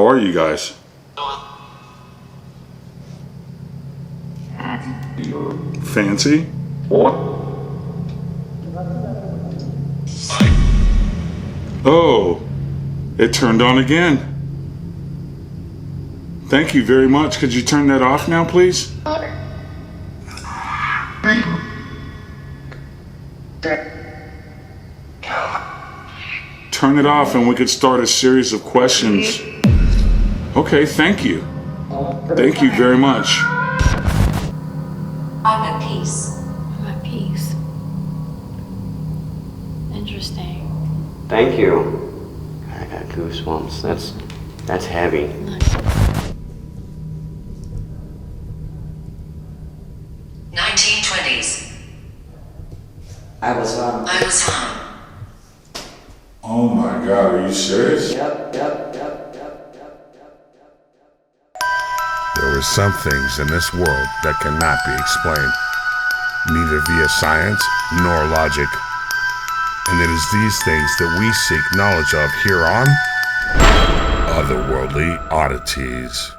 How are you guys? Fancy? Oh, it turned on again. Thank you very much. Could you turn that off now, please? Turn it off and we could start a series of questions. Okay, thank you. Thank you very much. I'm at peace. I'm at peace. Interesting. Thank you. I got goosebumps. That's heavy. Nice. 1920s. I was I was home. Oh my God, are you serious? Yep. There are some things in this world that cannot be explained, neither via science nor logic. And it is these things that we seek knowledge of here on Otherworldly Oddities.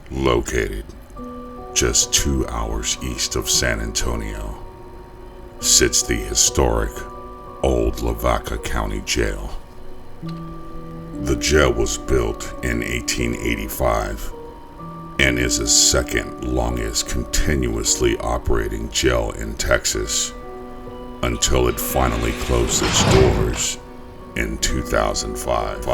Located just 2 hours east of San Antonio sits the historic Old Lavaca County Jail. The jail was built in 1885 and is the second longest continuously operating jail in Texas until it finally closed its doors in 2005.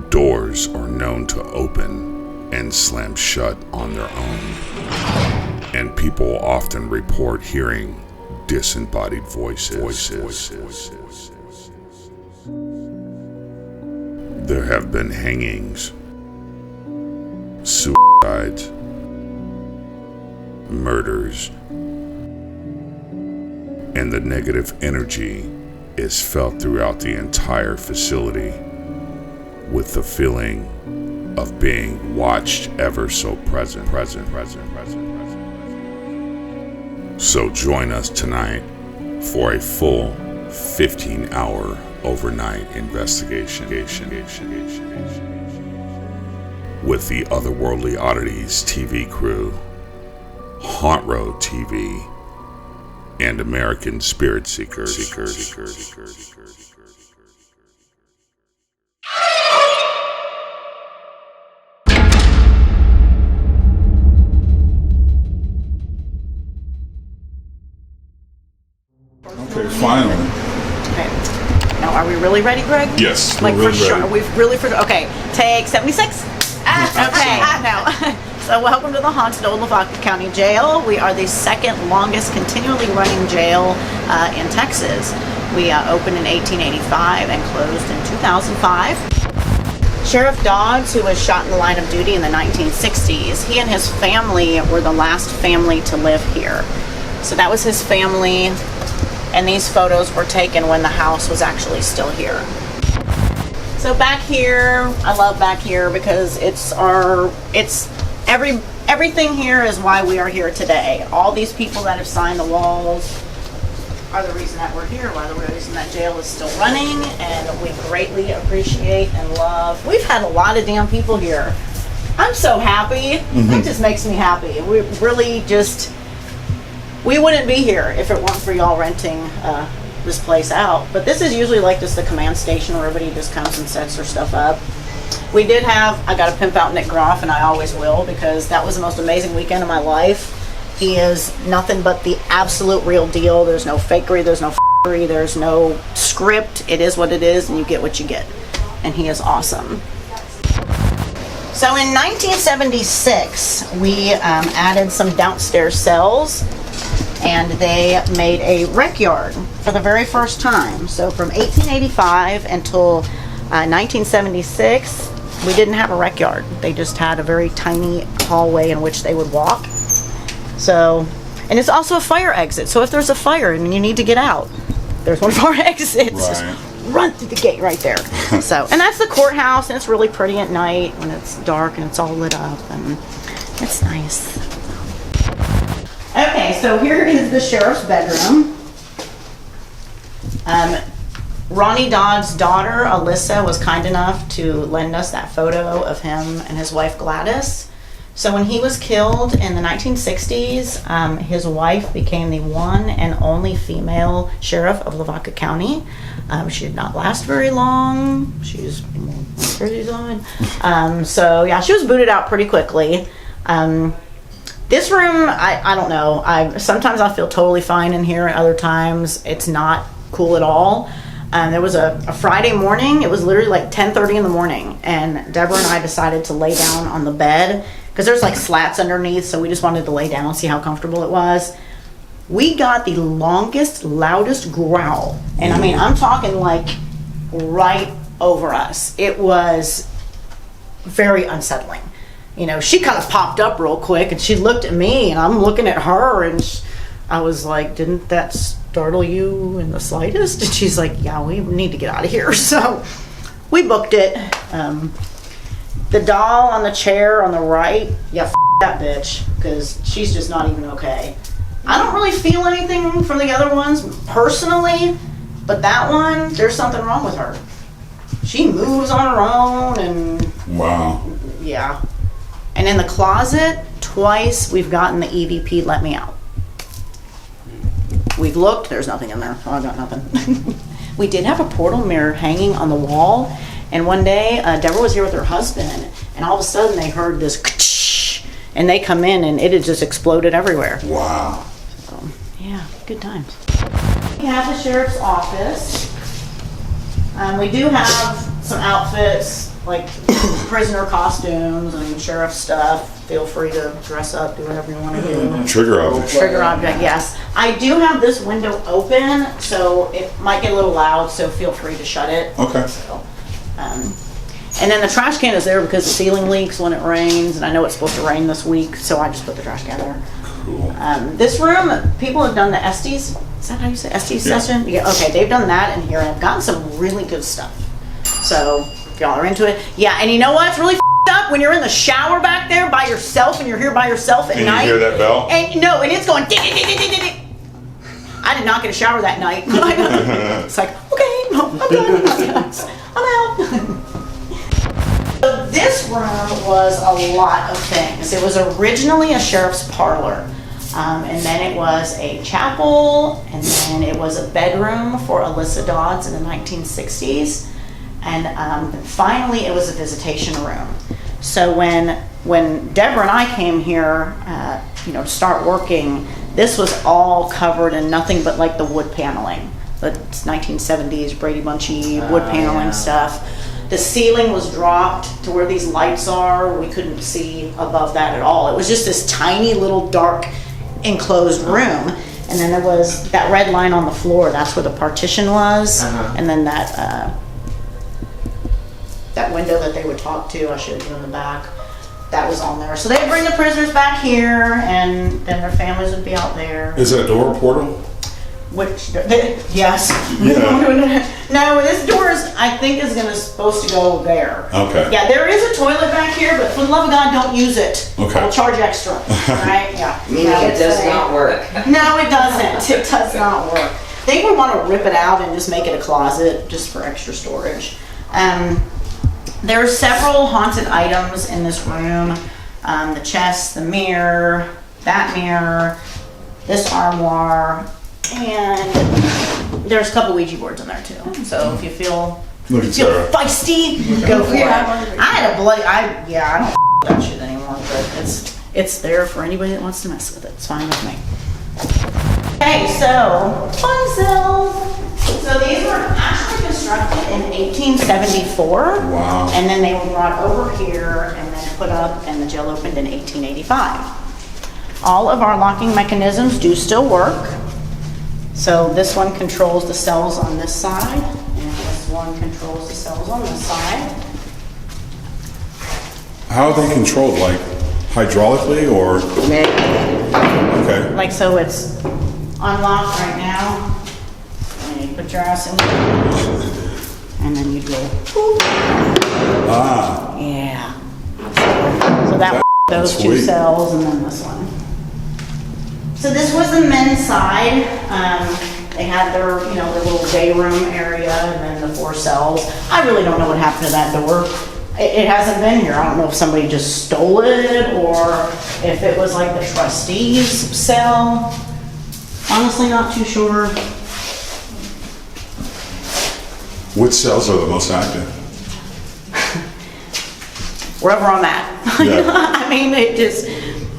Doors are known to open and slam shut on their own, and people often report hearing disembodied voices. There have been hangings, suicides, murders, and the negative energy is felt throughout the entire facility, with the feeling of being watched ever so present. So join us tonight for a full 15-hour overnight investigation with the Otherworldly Oddities TV crew, Haunt Road TV, and American Spirit Seekers. Okay, finally. Okay. Now, are we really ready, Greg? Yes, Like we're for really sure. ready. We've really for okay. Take 76. Okay. Now, so welcome to the haunted Old Lavaca County Jail. We are the second longest continually running jail in Texas. We opened in 1885 and closed in 2005. Sheriff Dodds, who was shot in the line of duty in the 1960s, he and his family were the last family to live here. So that was his family, and these photos were taken when the house was actually still here. So back here, I love back here because everything here is why we are here today. All these people that have signed the walls are the reason that we're here, why the reason that jail is still running, and we greatly appreciate and love. We've had a lot of damn people here. I'm so happy. It just makes me happy. We really just, we wouldn't be here if it weren't for y'all renting this place out. But this is usually like just the command station where everybody just comes and sets their stuff up. We did have, I got to pimp out Nick Groff, and I always will, because that was the most amazing weekend of my life. He is nothing but the absolute real deal. There's no fakery, there's no f***ery, there's no script. It is what it is, and you get what you get. And he is awesome. So in 1976, we added some downstairs cells, and they made a rec yard for the very first time. So from 1885 until 1976, we didn't have a rec yard. They just had a very tiny hallway in which they would walk. So, and it's also a fire exit. So if there's a fire and you need to get out, there's one of our exits. Right. run through the gate right there. So, and that's the courthouse, and it's really pretty at night when it's dark and it's all lit up, and it's nice. Okay, so here is the sheriff's bedroom. Ronnie Dodd's daughter, Alyssa, was kind enough to lend us that photo of him and his wife, Gladys. So when he was killed in the 1960s, his wife became the one and only female sheriff of Lavaca County. She did not last very long. She's pretty on. So yeah, she was booted out pretty quickly. This room, I don't know. Sometimes I feel totally fine in here, and other times it's not cool at all. There was a Friday morning. It was literally like 10:30 in the morning, and Deborah and I decided to lay down on the bed because there's like slats underneath, so we just wanted to lay down and see how comfortable it was. We got the longest, loudest growl, and I mean, I'm talking like right over us. It was very unsettling. You know, she kind of popped up real quick, and she looked at me, and I'm looking at her, and I was like, didn't that startle you in the slightest? And she's like, yeah, we need to get out of here. So we booked it. The doll on the chair on the right, yeah, that bitch, because she's just not even okay. I don't really feel anything from the other ones personally, but that one, there's something wrong with her. She moves on her own, and Wow. yeah. And in the closet, twice we've gotten the EVP let me out. We've looked, there's nothing in there. Oh, I got nothing. We did have a portal mirror hanging on the wall, and one day Deborah was here with her husband, and all of a sudden they heard this ka-ch, and they come in, and it had just exploded everywhere. Wow. So, yeah, good times. We have the sheriff's office. We do have some outfits, like prisoner costumes and sheriff stuff. Feel free to dress up, do whatever you want to do. Trigger object. Trigger object, yes. I do have this window open, so it might get a little loud, so feel free to shut it. Okay. So, and then the trash can is there because the ceiling leaks when it rains, and I know it's supposed to rain this week, so I just put the trash can there. Cool. This room, people have done the Estes. Is that how you say Estes Yeah. session? Yeah. Okay, they've done that in here, and I've gotten some really good stuff. So if y'all are into it, yeah. And you know what's really up when you're in the shower back there by yourself, and you're here by yourself at And night. you hear that bell? And no, and it's going. I did not get a shower that night. It's like, okay, no, I'm done. I'm out. So this room was a lot of things. It was originally a sheriff's parlor, and then it was a chapel, and then it was a bedroom for Alyssa Dodds in the 1960s, and finally it was a visitation room. So when Deborah and I came here, to start working, this was all covered in nothing but like the wood paneling, the 1970s Brady Bunchy wood paneling stuff. The ceiling was dropped to where these lights are. We couldn't see above that at all. It was just this tiny little dark enclosed room. And then there was that red line on the floor. That's where the partition was. And then that window that they would talk to, I showed you in the back, that was on there. So they'd bring the prisoners back here, and then their families would be out there. Is that door a portal? Yes. Yeah. No, this door is, I think, is supposed to go there. Okay. Yeah, there is a toilet back here, but for the love of God, don't use it. Okay. We'll charge extra. Right? Yeah. Meaning it does not work. No, it doesn't. It does not work. They would want to rip it out and just make it a closet just for extra storage. There are several haunted items in this room. The chest, the mirror, that mirror, this armoire, and there's a couple Ouija boards in there too. So if you feel Look at Sarah. feisty, go for it. I had a bloody, I don't that shit anymore, but it's there for anybody that wants to mess with it. It's fine with me. Okay, so fun cells. So these were actually constructed in 1874. Wow. And then they were brought over here and then put up, and the jail opened in 1885. All of our locking mechanisms do still work. So this one controls the cells on this side, and this one controls the cells on this side. How are they controlled? Like hydraulically or? Okay. Like, so it's unlocked right now. And you put your ass in there. and then you'd go, whoop. Yeah. So that was those two sweet. cells, and then this one. So this was the men's side. They had their, their little day room area, and then the 4 cells. I really don't know what happened to that door. It hasn't been here. I don't know if somebody just stole it, or if it was like the trustees' cell. Honestly, not too sure. Which cells are the most active? Wherever I'm at. Yeah. I mean,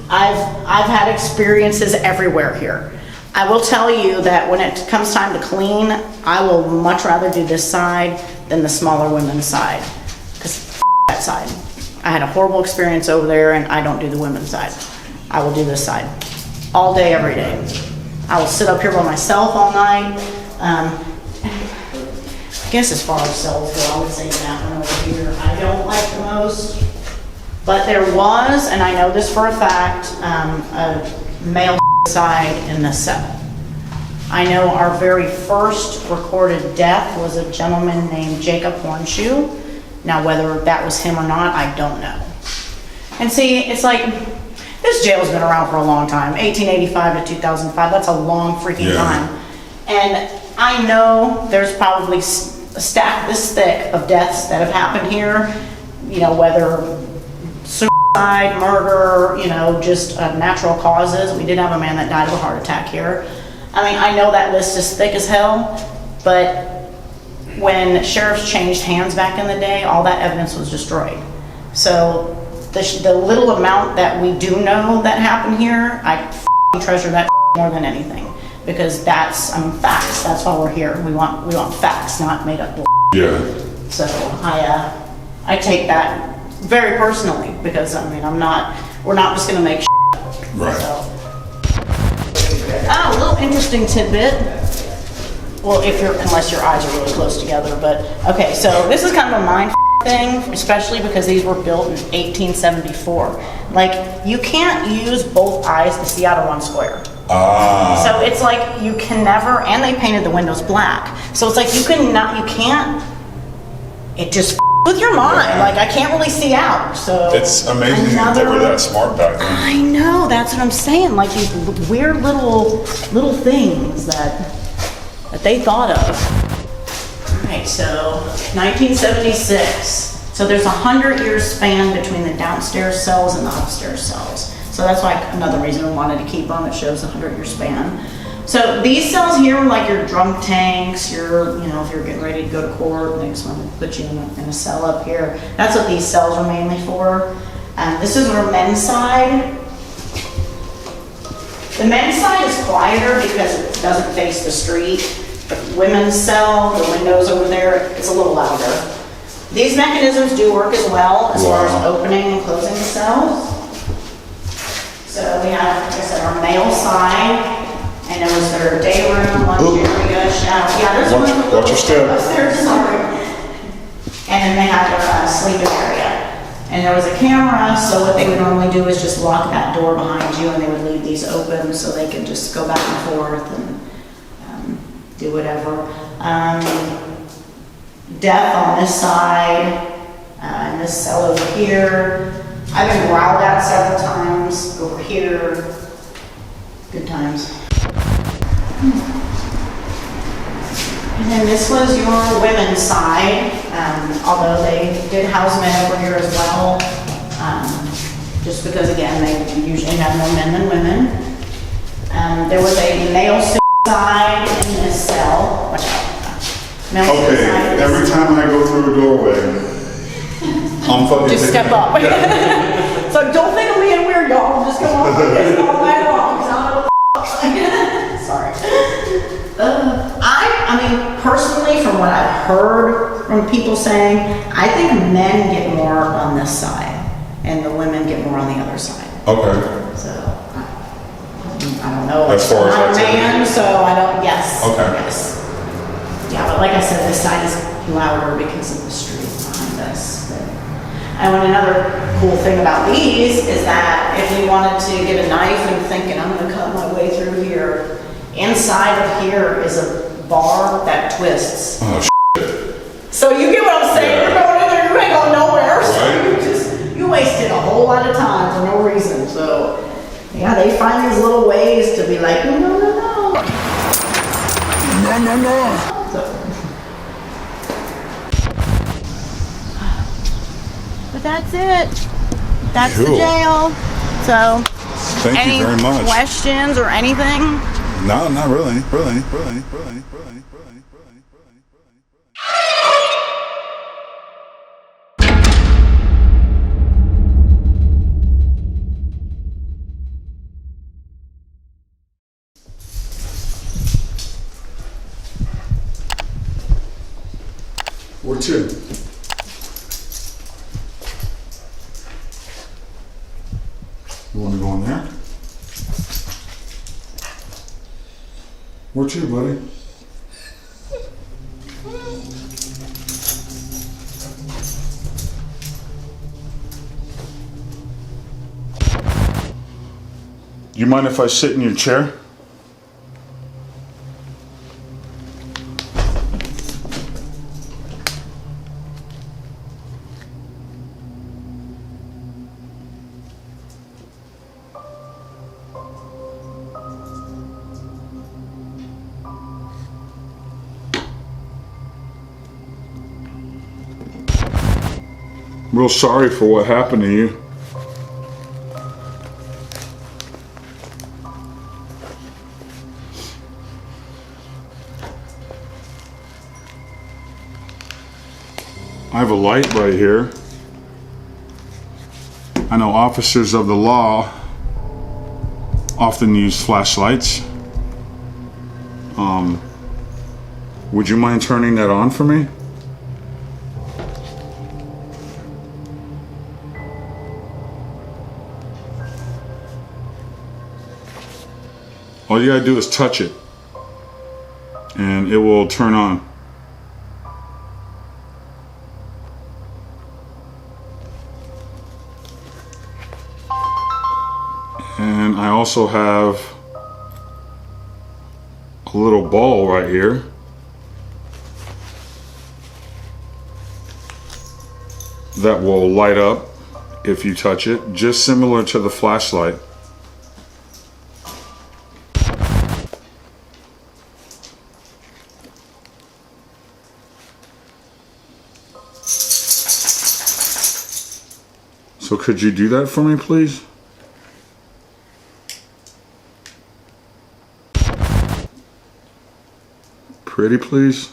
I've had experiences everywhere here. I will tell you that when it comes time to clean, I will much rather do this side than the smaller women's side. Because that side. I had a horrible experience over there, and I don't do the women's side. I will do this side. All day, every day. I will sit up here by myself all night. I guess as far as cells go, I would say that one over here I don't like the most. But there was, and I know this for a fact, a male side in the cell. I know our very first recorded death was a gentleman named Jacob Hornshoe. Now, whether that was him or not, I don't know. And see, it's like, this jail's been around for a long time, 1885 to 2005. That's a long freaking time. And I know there's probably a stack this thick of deaths that have happened here, whether suicide, murder, just natural causes. We did have a man that died of a heart attack here. I mean, I know that list is thick as hell, but when sheriffs changed hands back in the day, all that evidence was destroyed. So the little amount that we do know that happened here, I treasure that more than anything, because that's facts. That's why we're here. We want facts, not made up bull. Yeah. So I take that very personally, because we're not just gonna make up. Right. So. Oh, a little interesting tidbit. Well, unless your eyes are really close together, but okay, so this is kind of a mind thing, especially because these were built in 1874. Like, you can't use both eyes to see out of one square. So it's like you can never, and they painted the windows black. So it's like you can't, it just with your mind. Like, I can't really see out. So It's amazing that they were that smart back then. I know, that's what I'm saying. Like these weird little things that they thought of. All right, so 1976. So there's a 100-year span between the downstairs cells and the upstairs cells. So that's like another reason we wanted to keep them. It shows a 100-year span. So these cells here were like your drunk tanks, if you're getting ready to go to court, they just want to put you in a cell up here. That's what these cells are mainly for. This is our men's side. The men's side is quieter because it doesn't face the street. The women's cell, the windows over there, it's a little louder. These mechanisms do work as well as far as opening and closing the cells. So we have, like I said, our male side. And it was their day room, lunch area, shower. Yeah, there's one. Watch your step. Upstairs, sorry. And then they had their sleeping area. And there was a camera, so what they would normally do is just lock that door behind you, and they would leave these open so they could just go back and forth and do whatever. Death on this side, and this cell over here. I've been growled at several times over here. Good times. And then this was your women's side, although they did house men over here as well, just because, again, they usually have more men than women. There was a male suicide in this cell. Watch out. Male suicide. Every time I go through a doorway, I'm fucking just step up. Yeah. So don't think of me being weird, y'all. Just go on this all the way along, 'cause I don't know what sorry. I mean, personally, from what I've heard from people saying, I think men get more on this side, and the women get more on the other side. Okay. So, I don't know. As far as I'm not a activity? man, so I don't, yes. Okay. Yes. Yeah, but like I said, this side is louder because of the street behind us. And another cool thing about these is that if you wanted to get a knife and thinking, I'm going to cut my way through here, inside of here is a bar that twists. Oh, So you get what I'm saying? Yeah. You're going in there, you ain't going nowhere. So Right. you wasted a whole lot of time for no reason. So yeah, they find these little ways to be like, no, no, no, no. No, no, no. But that's it. That's the Cool. jail. So Thank any you very much. questions or anything? No, not really. Where to? You want to go in there? Where to, buddy? You mind if I sit in your chair? Real sorry for what happened to you. I have a light right here. I know officers of the law often use flashlights. Would you mind turning that on for me? All you gotta do is touch it and it will turn on. And I also have a little ball right here. That will light up if you touch it, just similar to the flashlight. So could you do that for me, please? Pretty, please.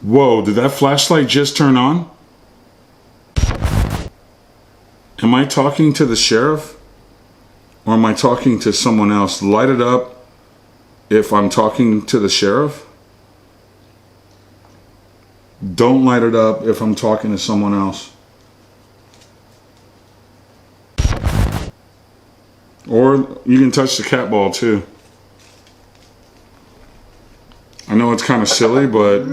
Whoa, did that flashlight just turn on? Am I talking to the sheriff? Or am I talking to someone else? Light it up if I'm talking to the sheriff. Don't light it up if I'm talking to someone else. Or you can touch the cat ball too. I know it's kind of silly, but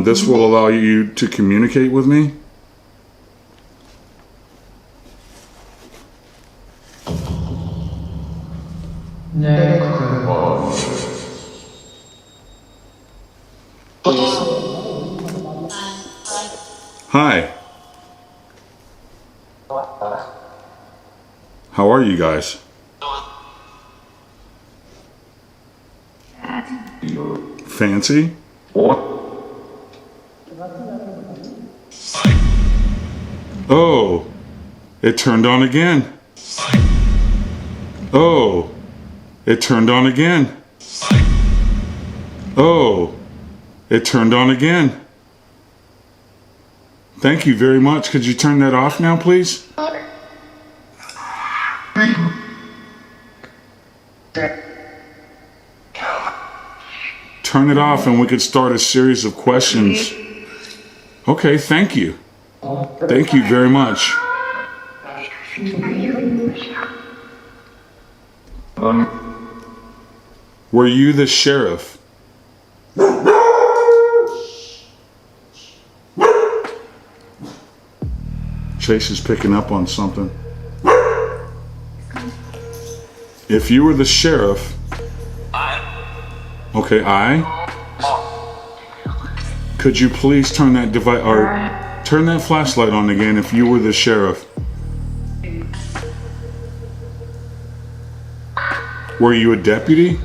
this will allow you to communicate with me. Hi. How are you guys? Fancy? Oh, it turned on again. Oh, it turned on again. Oh, it turned on again. Thank you very much. Could you turn that off now, please? turn it off and we could start a series of questions. Okay, thank you. Thank you very much. Were you the sheriff? Chase is picking up on something. If you were the sheriff, okay, could you please turn that device or turn that flashlight on again if you were the sheriff? Were you a deputy?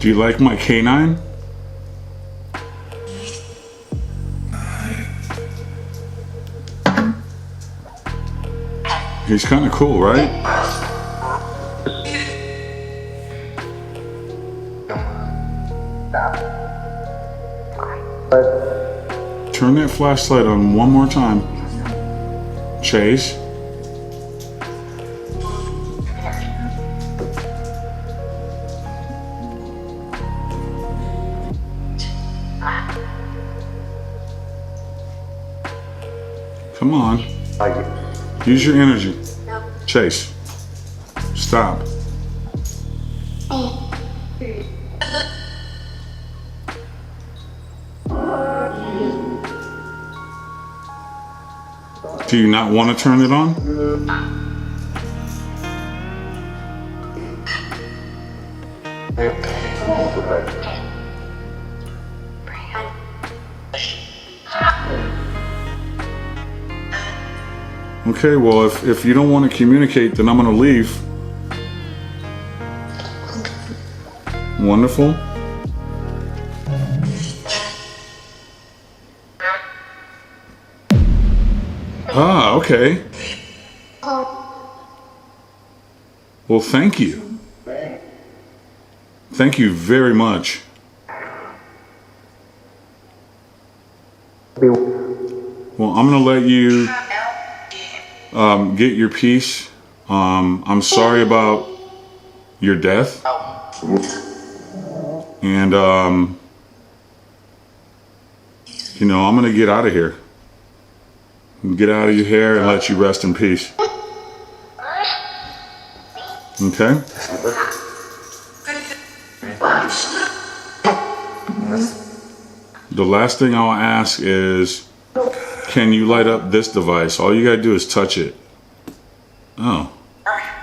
Do you like my canine? He's kind of cool, right? Turn that flashlight on one more time. Chase. Come on. Use your energy. Chase. Stop. Do you not want to turn it on? Okay, well, if you don't want to communicate, then I'm going to leave. Wonderful. Ah, okay. Well, thank you. Thank you very much. Well, I'm going to let you get your peace. I'm sorry about your death. And, you know, I'm going to get out of here. Get out of your hair and let you rest in peace. Okay? The last thing I'll ask is, can you light up this device? All you gotta do is touch it. Oh,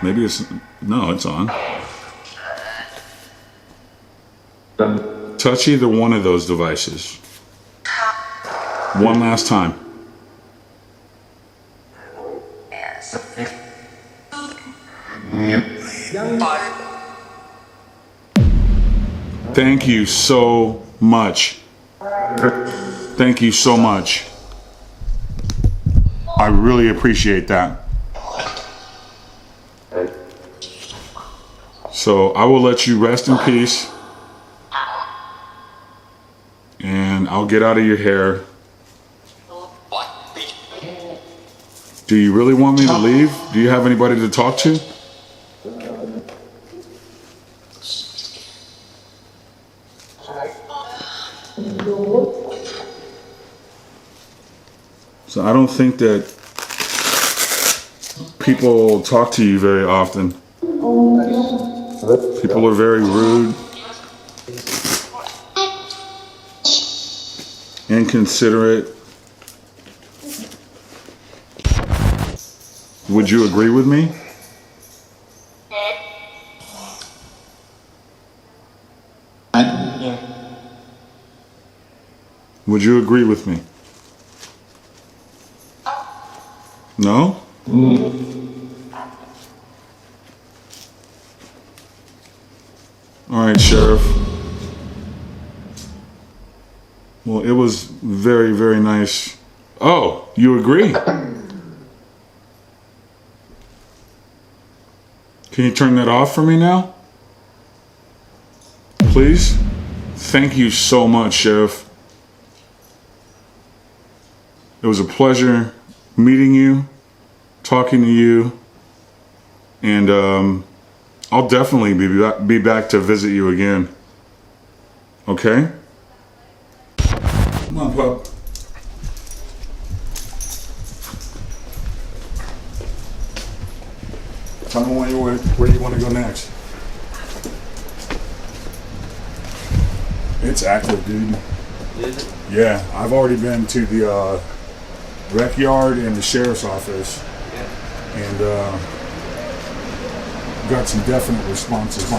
maybe it's, no, it's on. Touch either one of those devices. One last time. Thank you so much. Thank you so much. I really appreciate that. So I will let you rest in peace. And I'll get out of your hair. Do you really want me to leave? Do you have anybody to talk to? So I don't think that people talk to you very often. People are very rude, inconsiderate. Would you agree with me? Would you agree with me? No? All right, Sheriff. Well, it was very, very nice. Oh, you agree? Can you turn that off for me now? Please? Thank you so much, Sheriff. It was a pleasure meeting you, talking to you, and I'll definitely be back to visit you again. Okay? Come on, pup. Tell me where you want to go next. It's active, dude. Is it? Yeah, I've already been to the rec yard and the sheriff's office, and got some definite responses.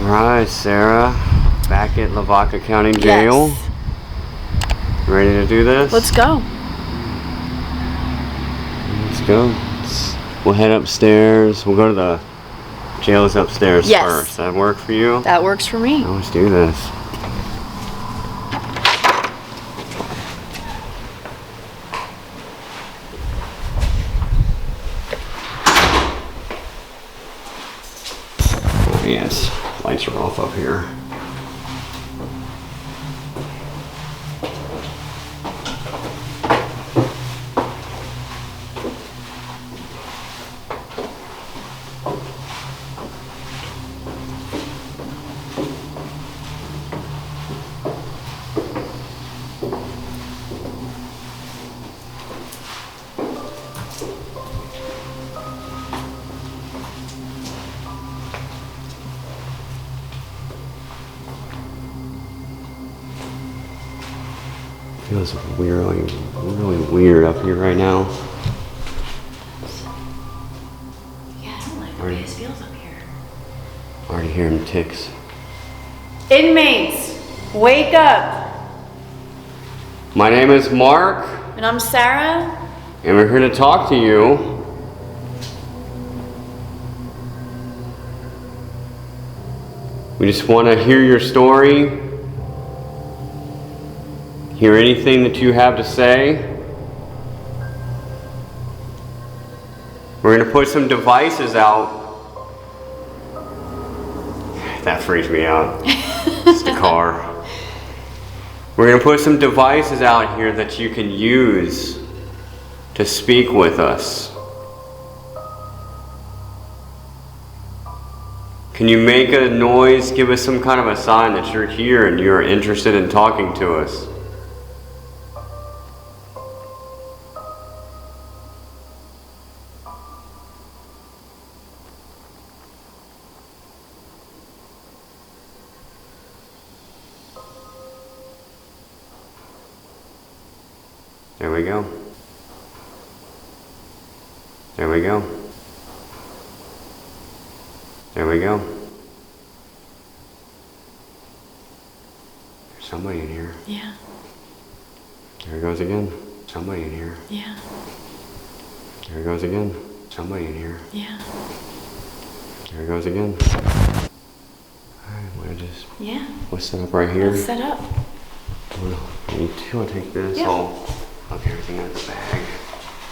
Alright, Sarah. Back at Lavaca County Jail. Yes. Ready to do this? Let's go. Let's go. We'll head upstairs. We'll go to the jails upstairs Yes. first. That work for you? That works for me. Let's do this. Oh, yes, lights are off up here. Feels really weird up here right now. Yeah, I don't like the way it feels up here. Already hearing ticks. Inmates, wake up. My name is Mark, And I'm Sarah. and we're here to talk to you. We just want to hear your story. Hear anything that you have to say. We're going to put some devices out. That freaks me out. It's the car. We're going to put some devices out here that you can use to speak with us. Can you make a noise? Give us some kind of a sign that you're here and you're interested in talking to us. There we go. There we go. There we go. There's somebody in here. Yeah, There it goes again. Somebody in here. yeah, There it goes again. Somebody in here. yeah, There it goes again. Alright, yeah. we'll set up right here. Let's set up. You two will take this. Yeah. I'll get everything out of the bag.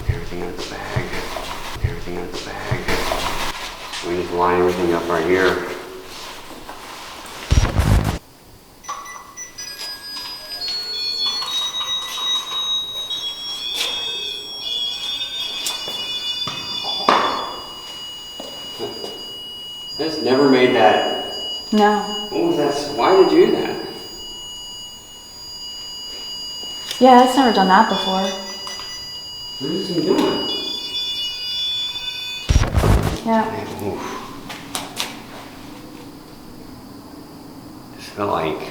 Get everything out of the bag. Get everything out of the bag. We just line everything up right here. That's never made that. No. What was that? Why did you do that? Yeah, that's never done that before. What is he doing? Yeah. Oof. Just felt like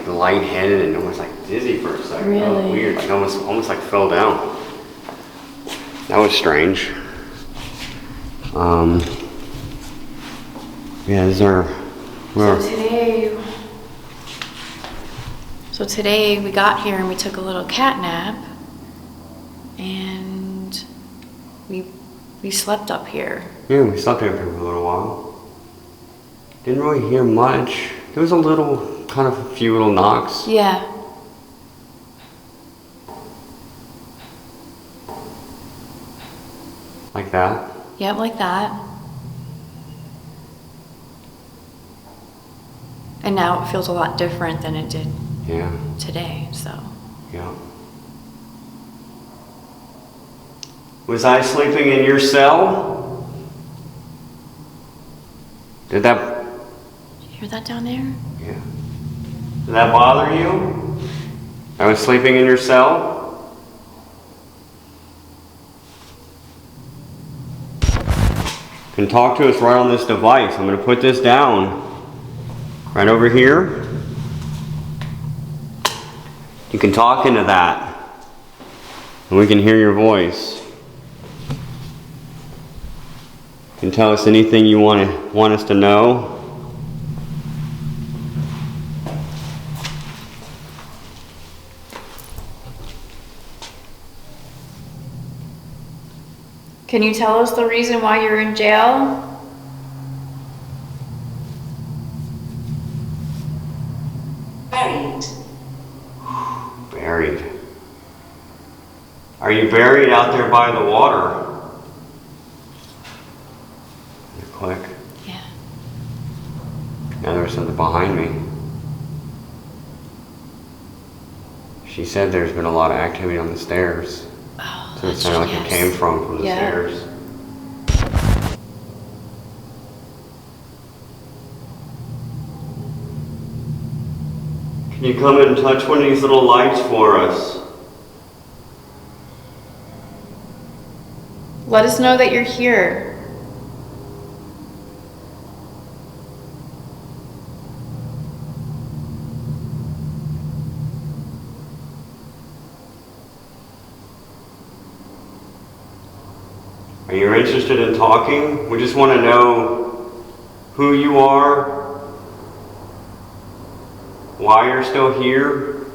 lightheaded and almost like dizzy for a second. That was Really? weird. Like almost like fell down. That was strange. Yeah, these are. So today we got here and we took a little cat nap, and we slept up here. Yeah, we slept here for a little while. Didn't really hear much. There was a few little knocks. Yeah. Like that? Yep, like that. And now it feels a lot different than it did Yeah. today, so. Yeah. Was I sleeping in your cell? Did that... You hear that down there? Yeah. Did that bother you? I was sleeping in your cell? You can talk to us right on this device. I'm going to put this down right over here. You can talk into that and we can hear your voice. You can tell us anything you want us to know. Can you tell us the reason why you're in jail? Buried. Buried. Are you buried out there by the water? Click. Yeah. Now there's something behind me. She said there's been a lot of activity on the stairs. Oh, So it sounded like it came from the Yeah. stairs. Can you come and touch one of these little lights for us? Let us know that you're here. Are you interested in talking? We just want to know who you are, why you're still here.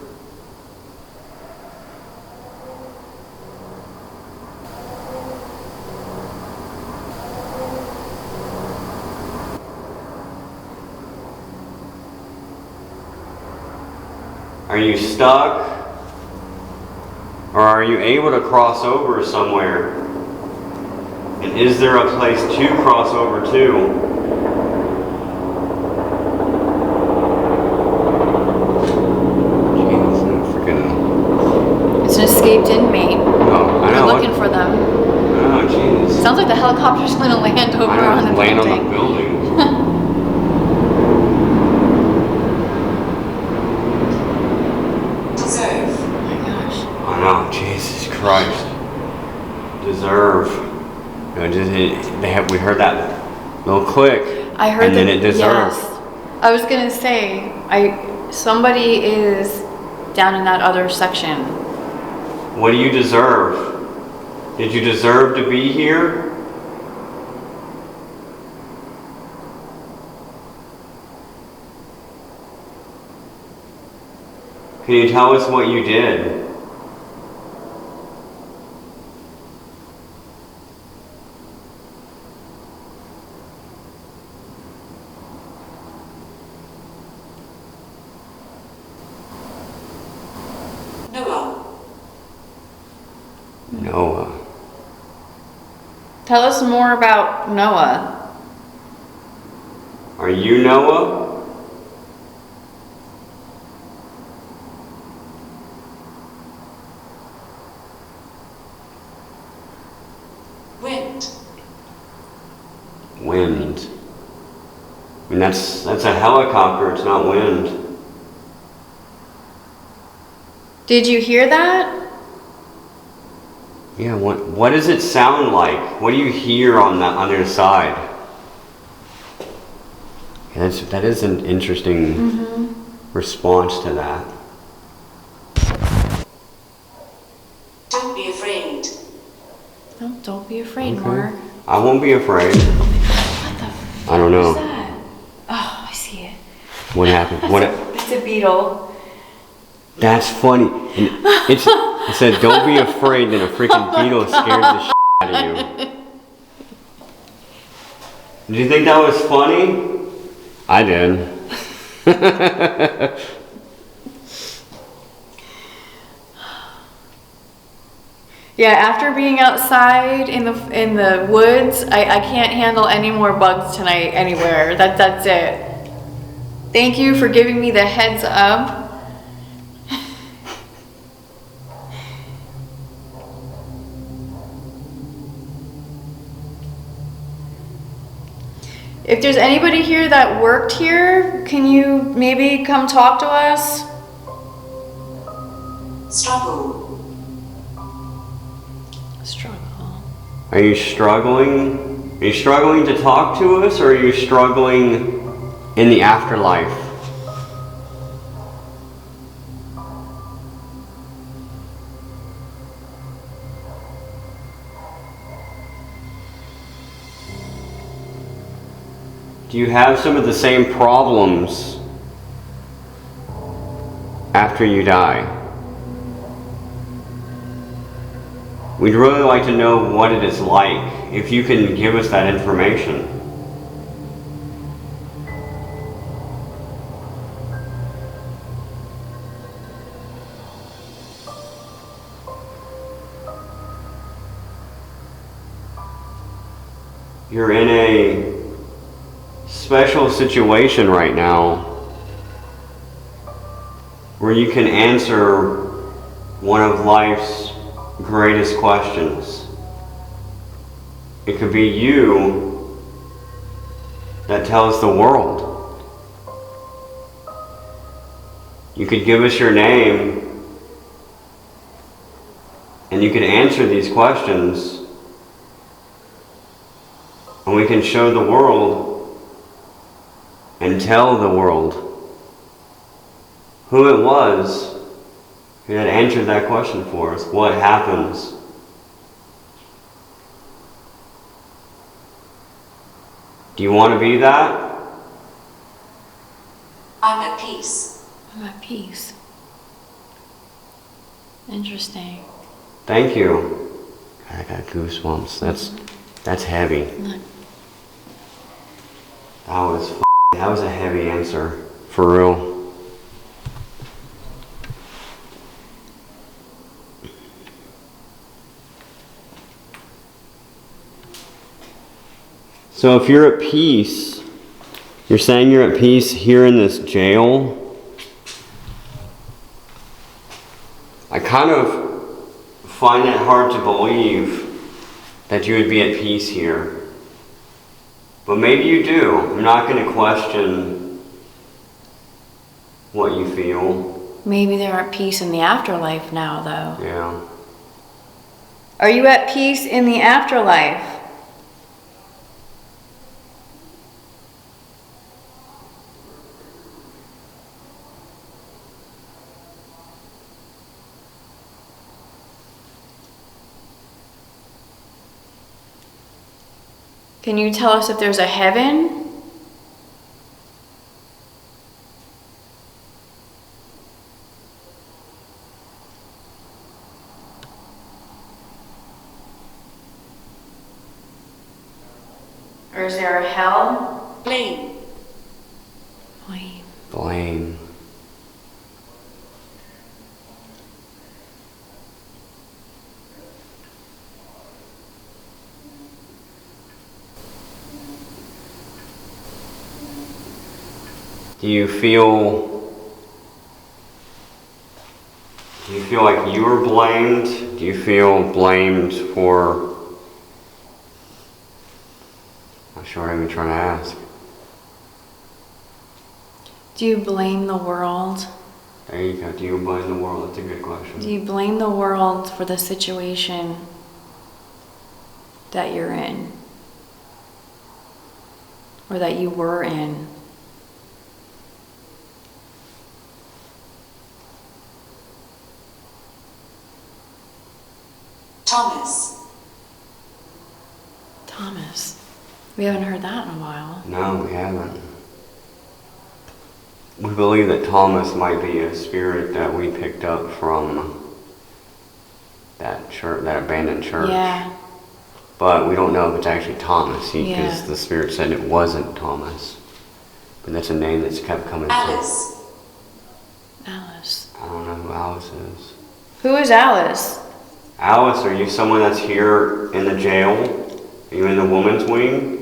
Are you stuck? Or are you able to cross over somewhere? And is there a place to cross over to? Jeez, I'm freaking... It's an escaped inmate. Oh, I We're know. looking for them. Oh, jeez. Sounds like the helicopter's gonna land over I on the know, land on building. the building. Deserve. Oh my gosh. I know, Jesus Christ. Deserve. You know, we heard that little click. I heard and that. then it deserved. Yes. I was gonna say, somebody is down in that other section. What do you deserve? Did you deserve to be here? Can you tell us what you did? Noah. Noah. Tell us more about Noah. Are you Noah? Wind. Wind. I mean, that's a helicopter, it's not wind. Did you hear that? Yeah, what does it sound like? What do you hear on the other side? Yeah, that is an interesting response to that. Don't be afraid. No, don't be afraid, Mark. I won't be afraid. What the? I don't know. What's that? Oh, I see it. What happened? It's a beetle. That's funny. And it said, "Don't be afraid," and a freaking beetle scared the shit out of you. Did you think that was funny? I did. Yeah, after being outside in the woods, I can't handle any more bugs tonight anywhere. That's it. Thank you for giving me the heads up. If there's anybody here that worked here, can you maybe come talk to us? Struggle. Struggle. Are you struggling? Are you struggling to talk to us, or are you struggling in the afterlife? Do you have some of the same problems after you die? We'd really like to know what it is like, if you can give us that information. You're in a special situation right now where you can answer one of life's greatest questions. It could be you that tells the world. You could give us your name and you could answer these questions, and we can show the world and tell the world who it was who had answered that question for us. What happens? Do you want to be that? I'm at peace. I'm at peace. Interesting. Thank you. I got goosebumps. That's heavy. That was a heavy answer, for real. So if you're at peace, you're saying you're at peace here in this jail. I kind of find it hard to believe that you would be at peace here. But maybe you do. I'm not going to question what you feel. Maybe they're at peace in the afterlife now, though. Yeah. Are you at peace in the afterlife? Can you tell us if there's a heaven? Or is there a hell? Blame. Blame. Blame. Do you feel like you were blamed? Do you feel blamed for... I'm not sure what I'm even trying to ask. Do you blame the world? There you go. Do you blame the world? That's a good question. Do you blame the world for the situation that you're in? Or that you were in? Thomas. Thomas. We haven't heard that in a while. No, we haven't. We believe that Thomas might be a spirit that we picked up from that church, that abandoned church. Yeah. But we don't know if it's actually Thomas, because Yeah. the spirit said it wasn't Thomas. But that's a name that's kept coming through. Alice. Alice. I don't know who Alice is. Who is Alice? Alice, are you someone that's here in the jail? Are you in the woman's wing?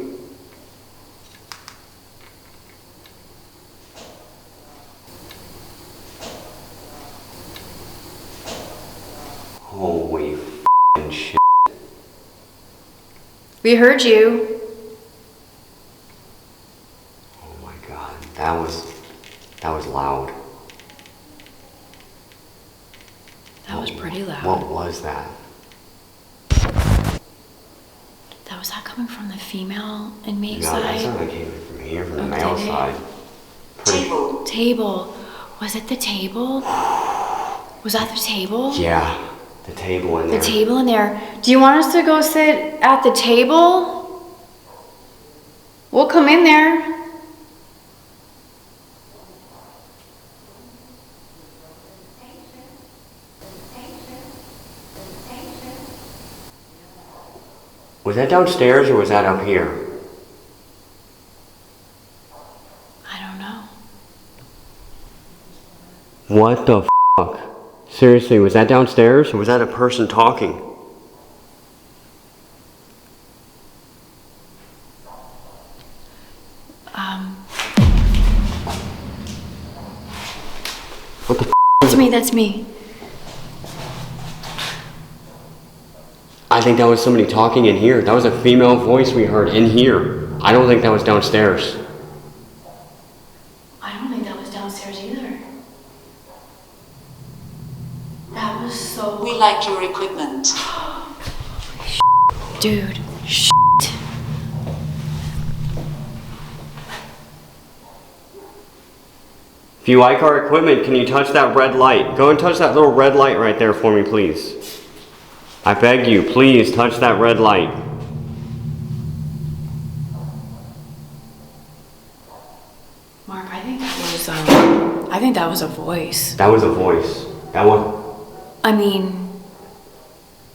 Holy f***ing shit. We heard you. Oh my god, that was loud. That was pretty loud. What was that? Was that coming from the female inmate No, side? that's not like came from here, from the Oh, male did it? side. Pretty, Table. Table. Was it the table? Was that the table? yeah, the table in there. The table in there. Do you want us to go sit at the table? We'll come in there. Was that downstairs or was that up here? I don't know. What the fuck? Seriously, was that downstairs or was that a person talking? What the f? That's me, that's me. I think that was somebody talking in here. That was a female voice we heard in here. I don't think that was downstairs. I don't think that was downstairs either. That was so... We like your equipment. Dude, If you like our equipment, can you touch that red light? Go and touch that little red light right there for me, please. I beg you, please touch that red light. Mark, I think that was a voice. That was a voice. That one. I mean,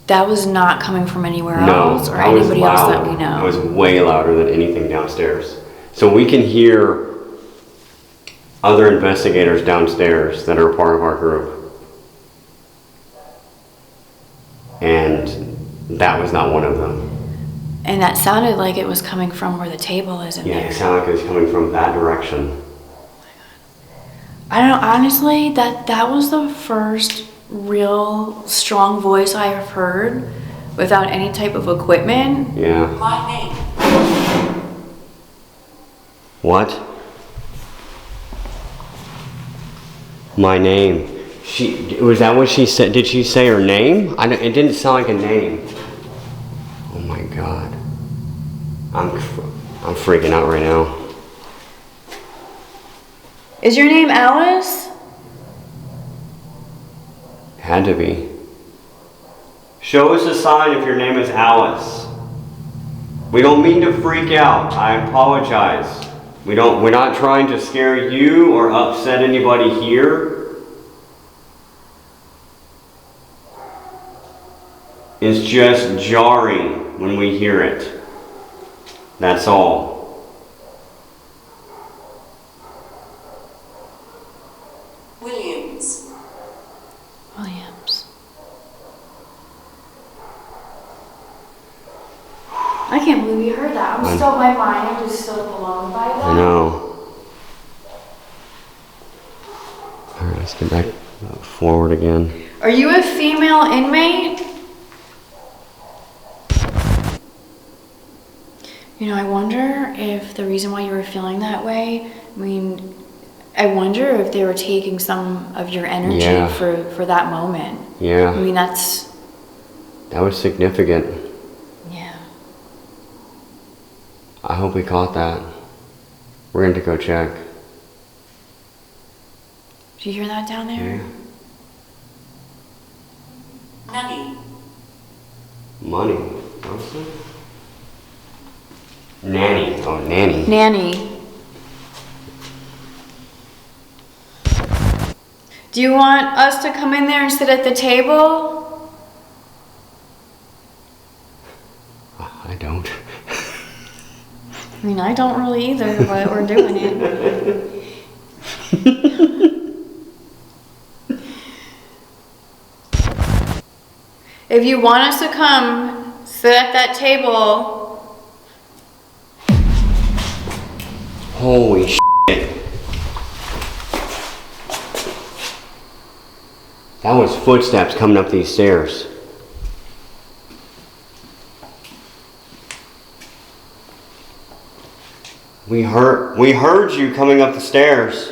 that was not coming from anywhere No, else or that was anybody else that loud. we know. It was way louder than anything downstairs. So we can hear other investigators downstairs that are a part of our group. And that was not one of them. And that sounded like it was coming from where the table is in Yeah, there. it sounded like it was coming from that direction. I don't know, honestly, that was the first real strong voice I have heard without any type of equipment. Yeah. My name. What? My name. Was that what she said? Did she say her name? It didn't sound like a name. Oh my god. I'm freaking out right now. Is your name Alice? Had to be. Show us a sign if your name is Alice. We don't mean to freak out. I apologize. We're not trying to scare you or upset anybody here. It's just jarring when we hear it. That's all. Williams. Williams. I can't believe you heard that. I'm still, my mind is still blown by that. I know. Alright, let's get back forward again. Are you a female inmate? You know, I wonder if the reason why you were feeling that way, I wonder if they were taking some of your energy Yeah. for that moment. Yeah, I mean, that was significant. yeah. I hope we caught that. We're going to go check. Do you hear that down there? Yeah. Nanny. Money. What was it? Nanny. Oh, nanny. Nanny. Do you want us to come in there and sit at the table? I don't. I mean, I don't really either, but we're doing it. If you want us to come sit at that table, Holy shit. That was footsteps coming up these stairs. We heard you coming up the stairs.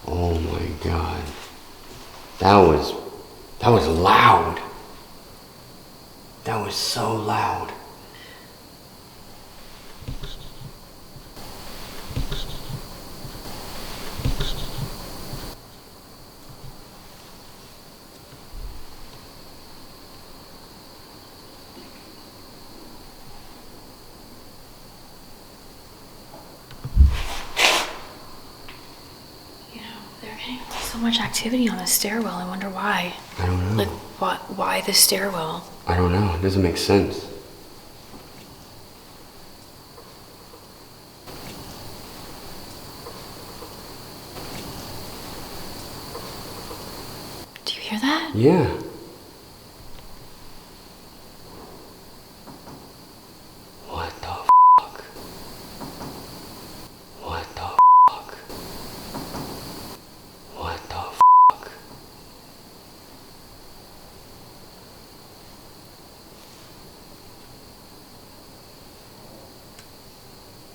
Oh my god. That was loud. That was so loud. they're getting so much activity on the stairwell. I wonder why. I don't know. Like, why the stairwell? I don't know. It doesn't make sense. Do you hear that? Yeah. What the fuck? What the fuck? What the fuck?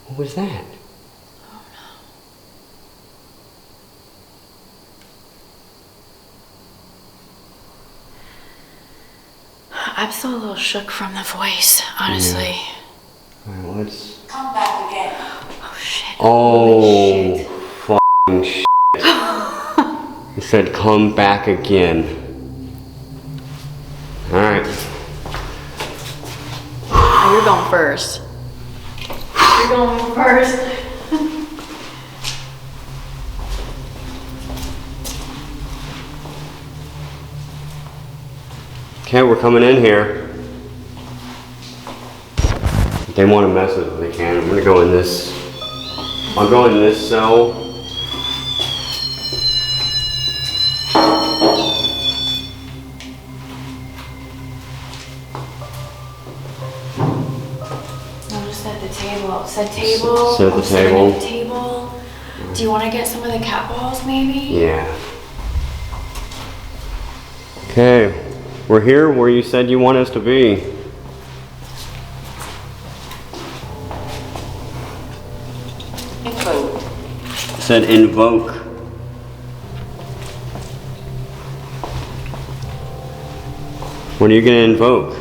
What was that? I'm still a little shook from the voice, honestly. Alright, let's... Come back again. Oh shit. Oh, Holy shit. fucking shit. He said, come back again. Alright. Oh, you're going first. You're going first. Okay, we're coming in here. If they want to mess with it, they can. I'm gonna go in this. I'll go in this cell. I'll just set the table. Set table. Set the I'm sitting table. at the table. Do you want to get some of the cat balls, maybe? Yeah. Okay, we're here where you said you want us to be. Invoke. It said invoke. What are you gonna invoke?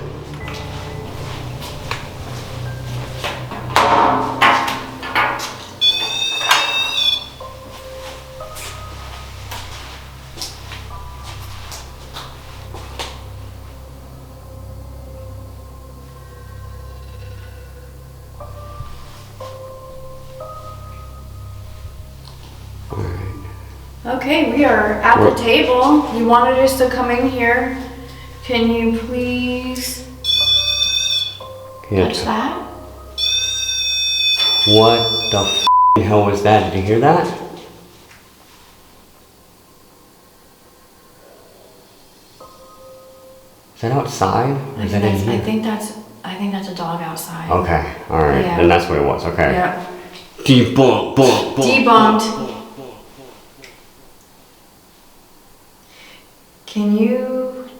Okay, we are at the table. You wanted us to come in here. Can you please touch that? What the f***ing hell was that? Did you hear that? Is that outside? Or is that in here? I think that's a dog outside. Okay, alright. Yeah. And that's what it was, okay. Yeah. Debunk, bunk, bunk. Debunked. Can you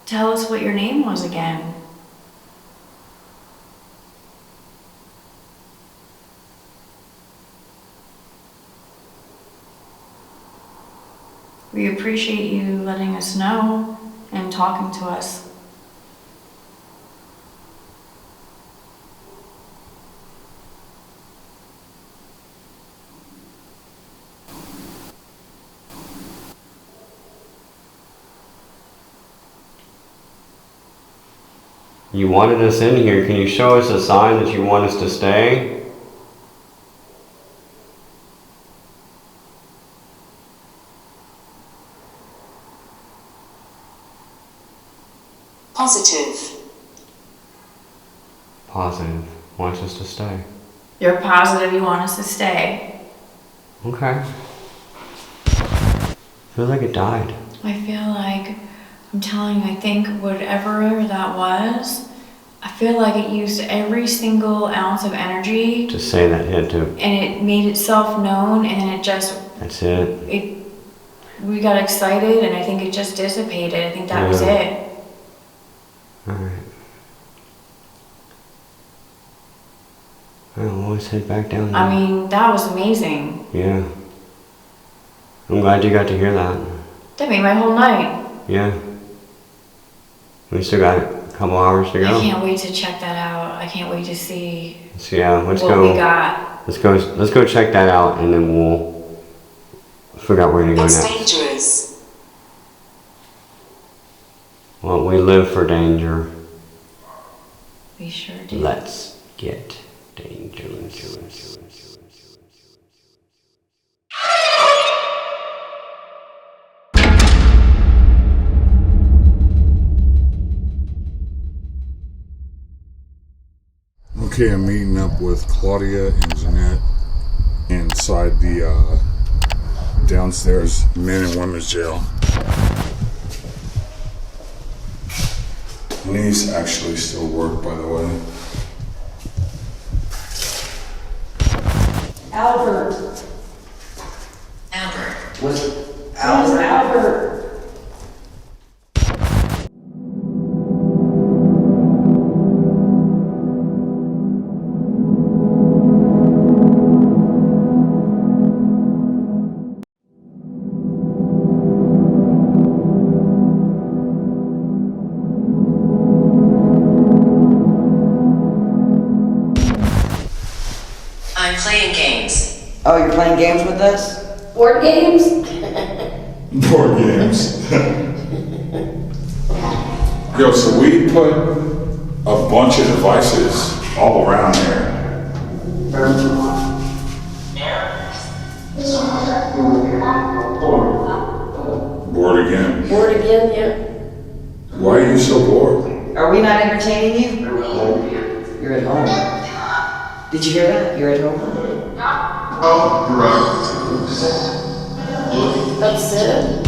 tell us what your name was again? We appreciate you letting us know and talking to us. You wanted us in here. Can you show us a sign that you want us to stay? Positive. Positive. Wants us to stay. You're positive you want us to stay? Okay. Feels like it died. I feel like, I'm telling you, I think whatever that was, I feel like it used every single ounce of energy To say that hit to. and it made itself known, and then it just, That's it. we got excited and I think it just dissipated. I think that was Yeah. it. Alright. Well, let's head back down there. I mean, that was amazing. Yeah. I'm glad you got to hear that. That made my whole night. Yeah. We still got a couple hours to I go. can't wait to check that out. I can't wait to see So yeah, let's what go. we got. Let's go check that out, and then we'll figure out where to go It's next. dangerous. Well, we live for danger. We sure do. Let's get dangerous. Okay, I'm meeting up with Claudia and Jeanette inside the downstairs men and women's jail. Knees actually still work, by the way. Albert. Amber. Where's Albert? I'm playing games. Oh, you're playing games with us? Board games? Board games. Yo, so we put a bunch of devices all around here. Bored again. Board again, yeah. Why are you so bored? Are we not entertaining you? You're at home. Did you hear that? You're at home? That's it.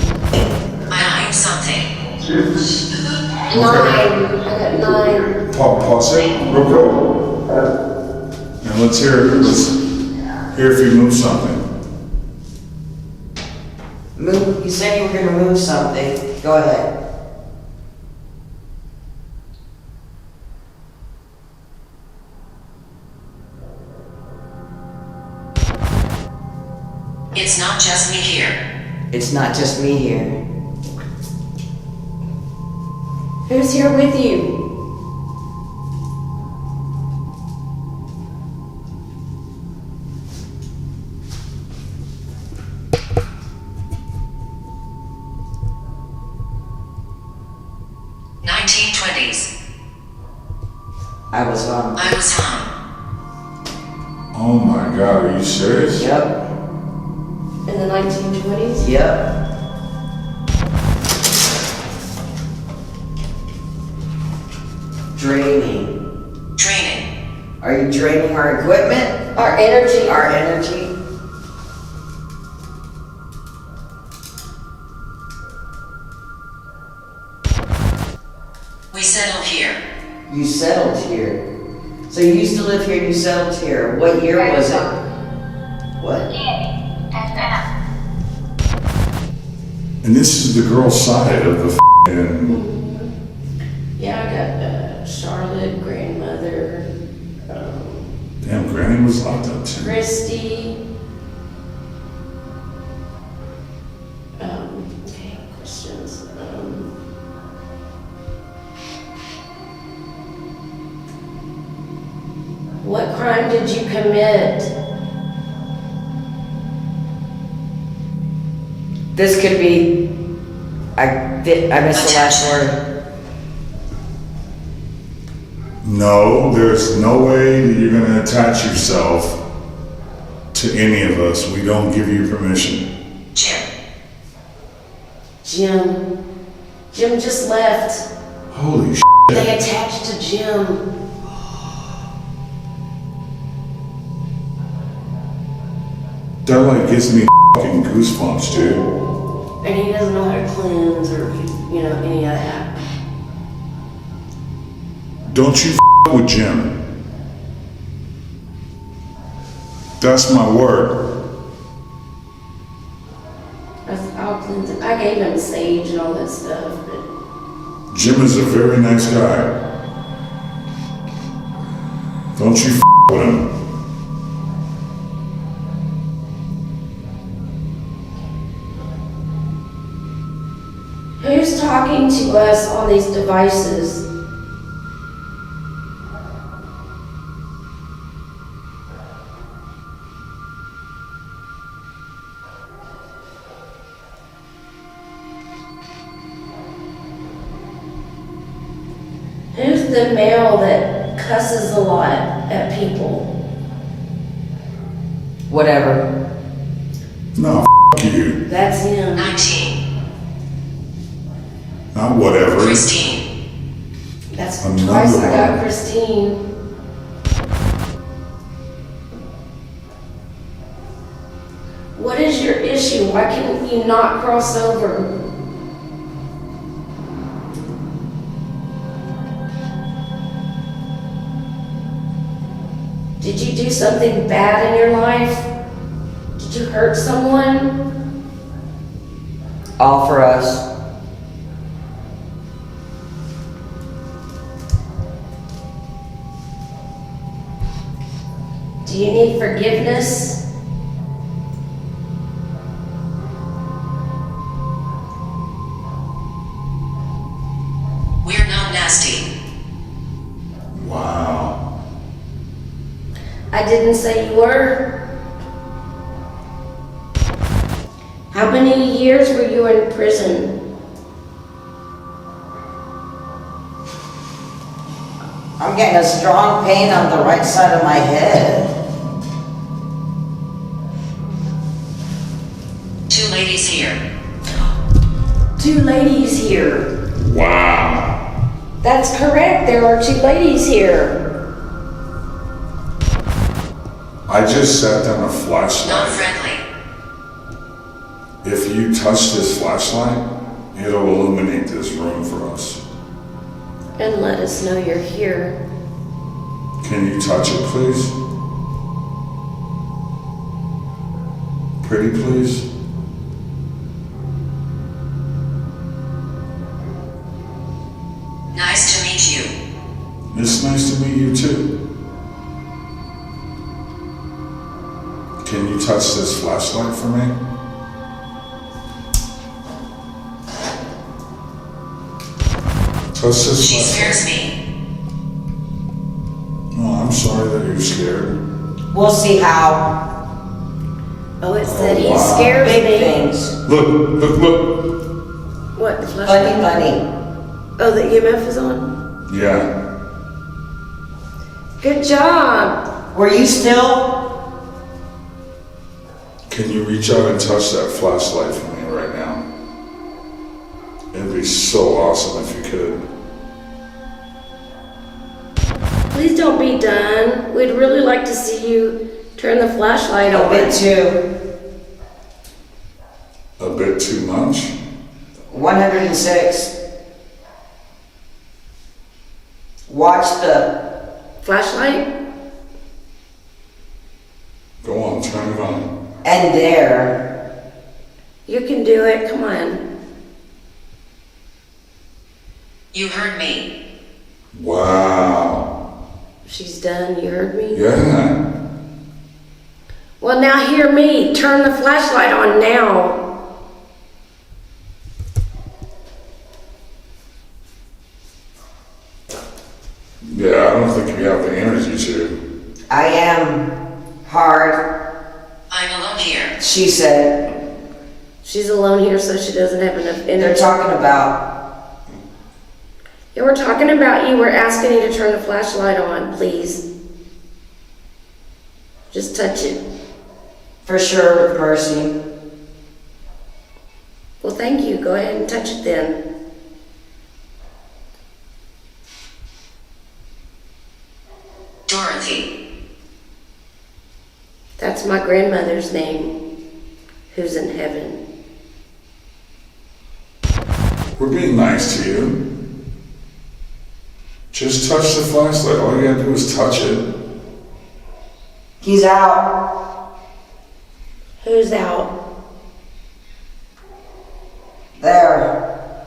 I like something. 9. I got 9. Pause it real quick. And let's hear if you move something. Move. You said you were going to move something. Go ahead. It's not just me here. It's not just me here. Who's here with you? I was home. I was home. Oh my God, are you serious? Yep. In the 1920s? Yep. Draining. Draining. Are you draining our equipment? Our energy. Our energy? We settled here. You settled here. So you used to live here and you settled here. What year was it? What? And this is the girl's side of the f***ing... Yeah, I got Charlotte, grandmother, Damn, Granny was locked up too. Christy. Okay, questions. What crime did you commit? This could be. I missed the last word. No, there's no way that you're going to attach yourself to any of us. We don't give you permission. Jim. Jim. Jim just left. Holy shit. They attached to Jim. That like gives me fucking goosebumps, dude. And he doesn't know how to cleanse or, you know, any of that. Don't you with Jim. That's my word. I'll cleanse it. I gave him sage and all that stuff, but Jim is a very nice guy. Don't you with him. who's talking to us on these devices? Who's the male that cusses a lot at people? Whatever. No, you. That's him. 19. Not whatever. Christine. That's Another twice I got one. Christine. What is your issue? Why can't you not cross over? Did you do something bad in your life? Did you hurt someone? All for us. Do you need forgiveness? We're not nasty. Wow. I didn't say you were. How many years were you in prison? I'm getting a strong pain on the right side of my head. 2 ladies here. 2 ladies here. Wow. That's correct. There are 2 ladies here. I just sat down a Not flashlight. friendly. If you touch this flashlight, it'll illuminate this room for us. And let us know you're here. Can you touch it, please? Pretty, please? Nice to meet you. It's nice to meet you too. Can you touch this flashlight for me? Touch this She flashlight. scares me. Oh, I'm sorry that you're scared. We'll see how. Oh, it said Oh, he wow. scares Big me. things. Look, look, look. What, the Funny, flashlight? funny. Oh, the EMF is on? Yeah. Good job. Were you still? Can you reach out and touch that flashlight for me right now? It'd be so awesome if you could. Please don't be done. We'd really like to see you turn the flashlight A on. bit too. A bit too much? 106. Watch the. Flashlight? Go on, turn it on. And there. You can do it. Come on. You heard me. Wow. She's done. You heard me? Yeah. Well, now hear me. Turn the flashlight on now. Yeah, I don't think you have the energy to. I am hard, I'm alone here. she said. She's alone here, so she doesn't have enough They're energy. talking about. Yeah, we're talking about you. We're asking you to turn the flashlight on, please. Just touch it. For sure, with Mercy. Well, thank you. Go ahead and touch it then. Dorothy. That's my grandmother's name, who's in heaven. We're being nice to you. Just touch the flashlight. All you gotta do is touch it. He's out. Who's out? There.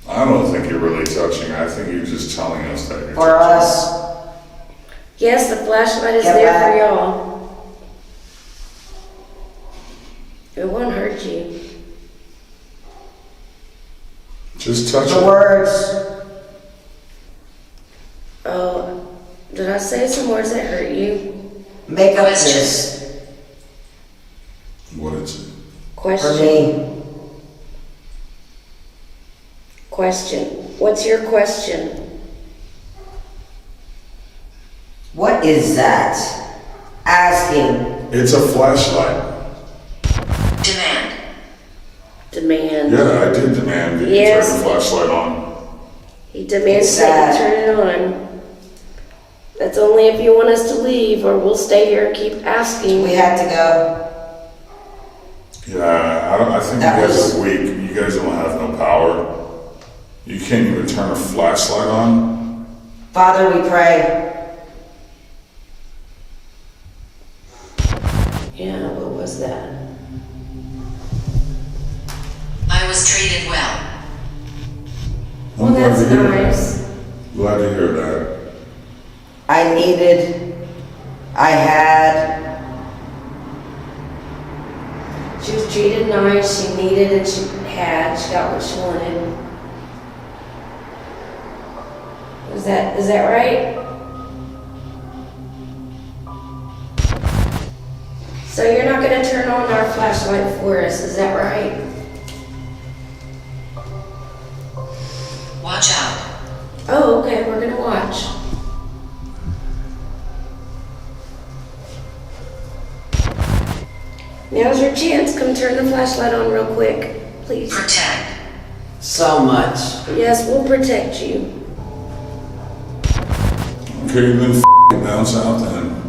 I don't think you're really touching. I think you're just telling us that you're For touching. us. Yes, the flashlight is Get there back. for y'all. It won't hurt you. Just touch The it. words. Oh, did I say some words that hurt you? Make up Question. this. What is it? For Question. me. Question. What's your question? What is that? Asking. It's a flashlight. Demand. Demand. Yeah, I did demand that you Yes. turn the flashlight on. He demands It's that you sad. turn it on. That's only if you want us to leave, or we'll stay here and keep asking. We had to go. Yeah, I think That you guys was- are weak. You guys don't have no power. You can't even turn a flashlight on. Father, we pray. Yeah, what was that? I was treated well. Well, I'm glad that's to hear that. nice. Glad to hear that. I had. She was treated nice, she needed and she had, she got what she wanted. Is that right? So you're not gonna turn on our flashlight for us, is that right? Watch out. Oh, okay, we're gonna watch. Now's your chance, come turn the flashlight on real quick, please. Protect. So much. Yes, we'll protect you. Okay, then bounce out then.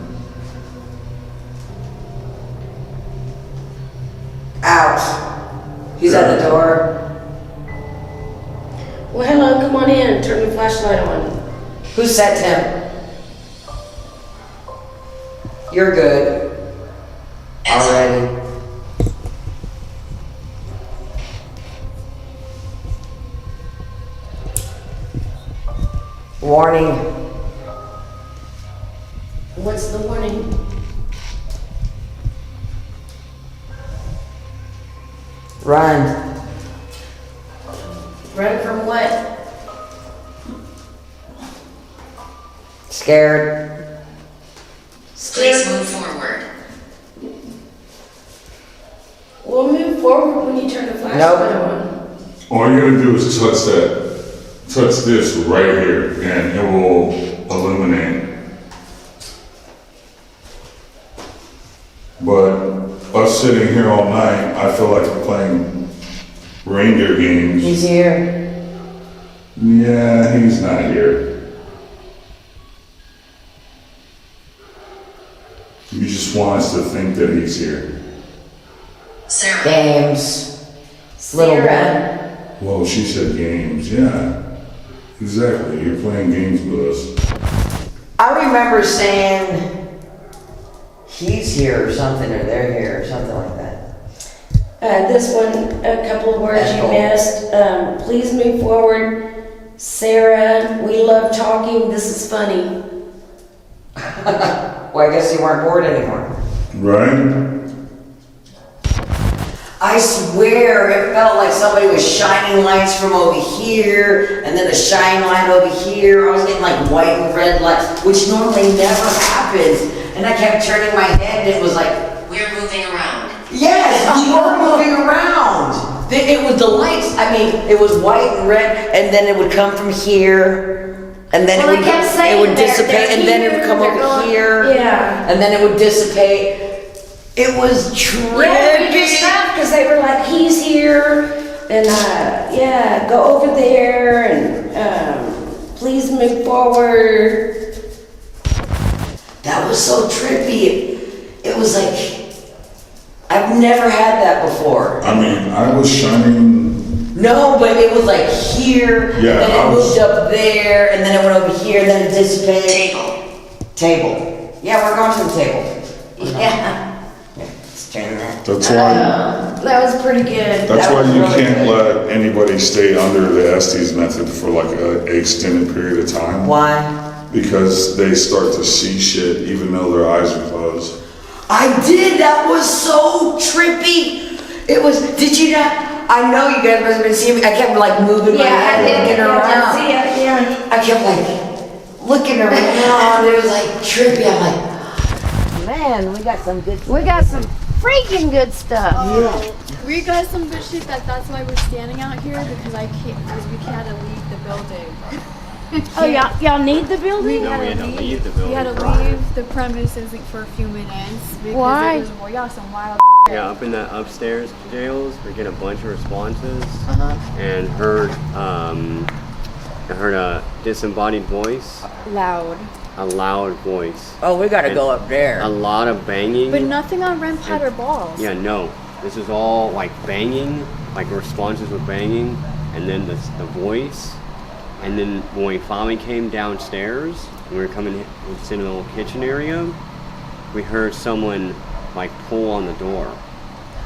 Out. He's at the door. Well, hello, come on in, turn the flashlight on. Who sent him? You're good. Already. Warning. What's the warning? Run. Run from what? Scared. Please move forward. We'll move forward when you turn the flashlight Nope. on. All you gotta do is touch this right here, and it will illuminate. But us sitting here all night, I feel like we're playing reindeer games. He's here. Yeah, he's not here. You just want us to think that he's here. Sarah. Games. Little Sarah. Well, she said games, yeah. Exactly, you're playing games with us. I remember saying he's here or something, or they're here, or something like that. This one, a couple of words you missed. Please move forward. Sarah, we love talking. This is funny. Well, I guess you weren't bored anymore. Right? I swear it felt like somebody was shining lights from over here, and then a shine light over here. I was getting like white and red lights, which normally never happens. And I kept turning my head, and it was like, We're moving around. yes, you were moving around. It was the lights. I mean, it was white and red, and then it would come from here, and then Well, it they kept would saying dissipate, they're and then it would here, come they're over going- here, yeah. and then it would dissipate. It was trippy. Yeah, we just laughed because they were like, he's here, and yeah, go over there, and please move forward. That was so trippy. It was like, I've never had that before. I mean, I was shining No, but it was like here, Yeah, and then I it was- moved up there, and then it went over here, and then it dissipated. Table. Yeah, we're going to the table. Yeah. Let's turn that. That's why. That was pretty good. That's That why was you really can't good. let anybody stay under the Estes method for like an extended period of time. Why? Because they start to see shit even though their eyes are closed. I did. That was so trippy. It was. Did you not? I know you guys must have been seeing me. I kept like moving my head, looking around. See it, yeah. I kept like looking around. It was like trippy. I'm like, man, we got some good. We got some freaking good stuff. We got some good shit. That's why we're standing out here because we can't leave the building. Oh, y'all need the building? No, we had to leave the building. We had to leave the premises for a few minutes because Why? it was we got some wild. Yeah, up in the upstairs jails, we're getting a bunch of responses, and heard a disembodied voice, Loud. a loud voice, Oh, we gotta go up a there. lot of banging. But nothing on REM pad or balls. Yeah, no, this is all like banging, like responses with banging, and then the voice, and then when we finally came downstairs, we were coming, we was in a little kitchen area, we heard someone like pull on the door.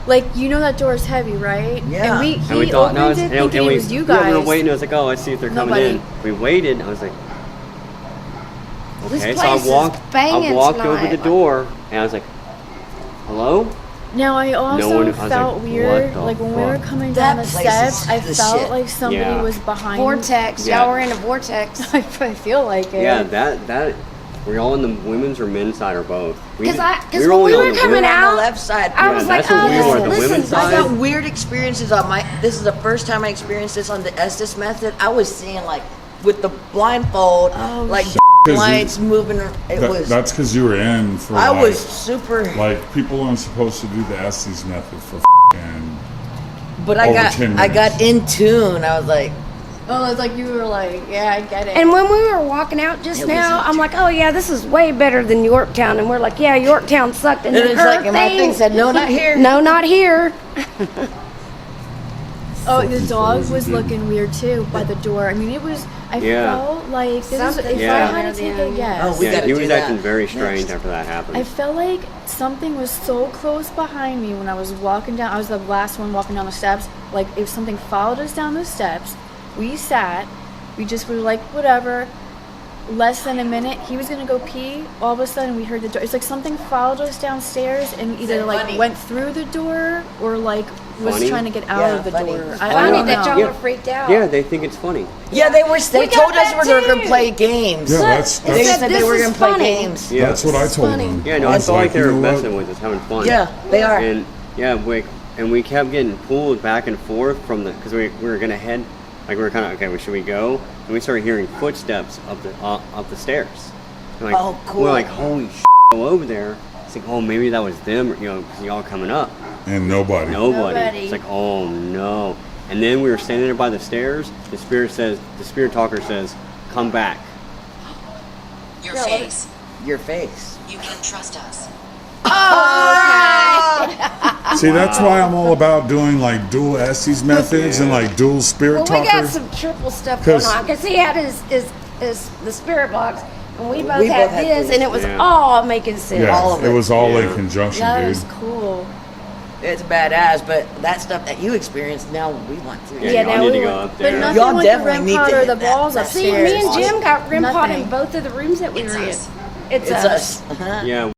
Like you know that door is heavy, right? Yeah. And And we he thought, no, opened it thinking it was you we guys. were waiting. I was like, oh, let's see if they're coming Nobody. in. We waited. I was like, This okay. So place is banging I walked over tonight. the door, and I was like, hello? Now I also one- I was felt like, weird, what the like when we were fuck? coming That down the place is steps, I the felt shit. like somebody Yeah. was behind. Vortex. Yeah. Y'all were in a vortex. I feel like it. Yeah, that. Were y'all on the women's or men's side or both? Because we when only we on were the coming women- on out, the left side. I Yeah, was like, that's what we were, oh, the women's listen, side. I got weird experiences on my. This is the first time I experienced this on the Estes method. I was seeing like with the blindfold, like lights moving. It was. That's because you were in for. I like, was super. Like people aren't supposed to do the Estes method for and But I over got 10 I minutes. got in tune. I was like, Oh, it's like you were like, yeah, I get it. And when we were walking out just now, I'm like, oh yeah, this is way better than Yorktown. And we're like, yeah, Yorktown sucked. And and then it's her like, and my thing said, no, not here. no, not here. Oh, the dog was looking weird too by the door. I mean, it was. I Yeah. felt like this is, Something if Yeah. I had to take a guess. Oh, we Yeah, gotta he do was that acting very next. strange after that happened. I felt like something was so close behind me when I was walking down. I was the last one walking down the steps. Like if something followed us down the steps, we sat. We just were like, whatever. Less than a minute, he was gonna go pee. All of a sudden, we heard the door. It's like something followed us downstairs and either like funny? went through the door or like was Funny? trying to get out Yeah, of the funny. door. It's I Funny don't that know. y'all were freaked out. Yeah, they think it's funny. Yeah, they were. They got told us that we were going too. to play games. Yeah, that's They said, said "This they were is going to play funny." games. Yeah. that's what I told funny. them. Yeah, no, I was felt like they you were know what? messing with us, having fun. Yeah, they are. And yeah, we kept getting pulled back and forth from the, because we were gonna head, like we were kind of, okay, well, should we go? And we started hearing footsteps up the stairs. And like, Oh, cool. We're like, holy go over there. It's like, oh, maybe that was them, you know, because y'all coming up. And nobody. Nobody. It's like, oh no. And then we were standing there by the stairs. The spirit talker says, come back. Your face. Your face. You can trust us. See, that's why I'm all about doing like dual Estes methods and like dual spirit Well, we got talkers. some triple stuff going 'Cause- on because he had his the spirit box, and we both We had both had this, this. and it was Yeah. all making sense. Yeah, all of it it. was all in Yeah. conjunction, That dude. is cool. It's badass, but that stuff that you experienced, now we want to. Yeah, Yeah, y'all now need we to go were- up But there. nothing Y'all like definitely the REM need to pod or hit the that- balls that See, upstairs. me and Jim got REM pod in Nothing. both of the rooms that we It's were in. us. It's It's us. us. Yeah.